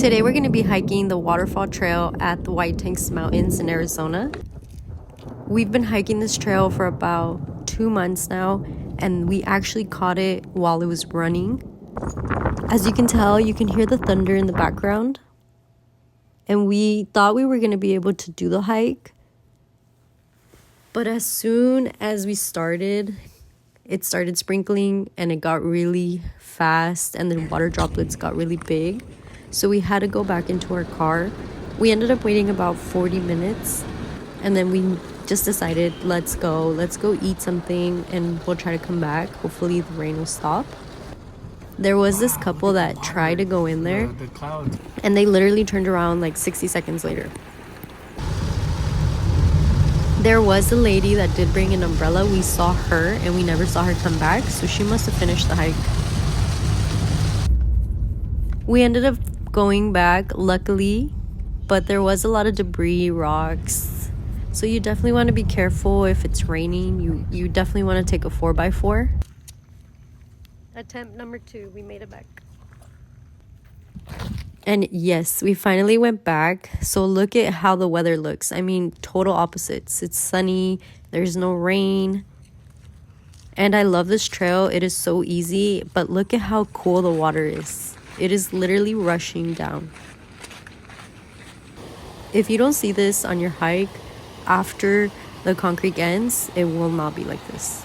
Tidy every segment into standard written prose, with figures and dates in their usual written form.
Today we're going to be hiking the Waterfall Trail at the White Tanks Mountains in Arizona. We've been hiking this trail for about 2 months now, and we actually caught it while it was running. As you can tell, you can hear the thunder in the background. And we thought we were going to be able to do the hike. But as soon as we started, it started sprinkling and it got really fast and the water droplets got really big. So we had to go back into our car. We ended up waiting about 40 minutes and then we just decided, let's go eat something and we'll try to come back. Hopefully the rain will stop. There was this couple that tried to go in there and they literally turned around like 60 seconds later. There was a lady that did bring an umbrella. We saw her and we never saw her come back, so she must have finished the hike. We ended up going back, luckily, but there was a lot of debris, rocks. So you definitely want to be careful if it's raining. You definitely want to take a 4x4. Attempt number 2, we made it back. And yes, we finally went back. So look at how the weather looks. I mean, total opposites. It's sunny, there's no rain. And I love this trail. It is so easy, but look at how cool the water is. It is literally rushing down. If you don't see this on your hike after the concrete ends, it will not be like this.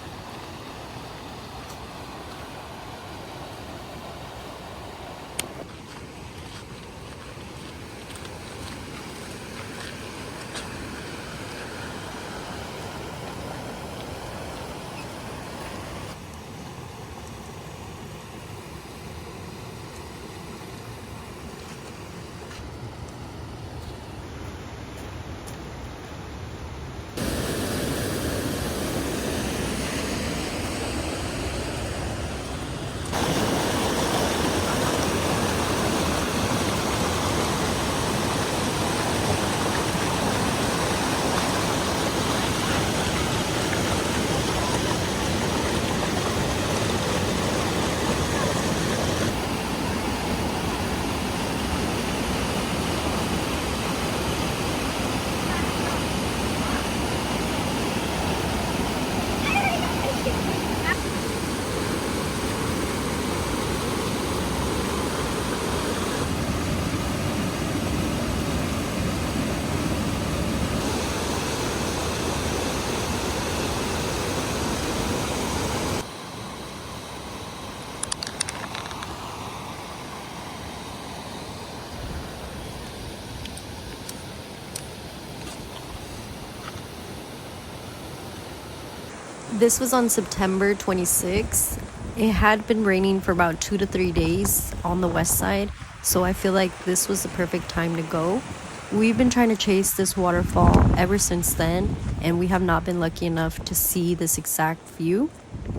This was on September 26th. It had been raining for about 2 to 3 days on the west side, so I feel like this was the perfect time to go. We've been trying to chase this waterfall ever since then, and we have not been lucky enough to see this exact view.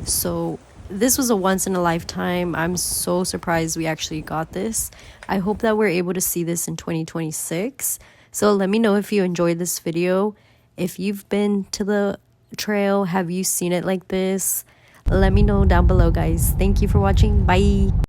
So this was a once in a lifetime. I'm so surprised we actually got this. I hope that we're able to see this in 2026. So let me know if you enjoyed this video. If you've been to the trail, have you seen it like this? Let me know down below, guys. Thank you for watching. Bye.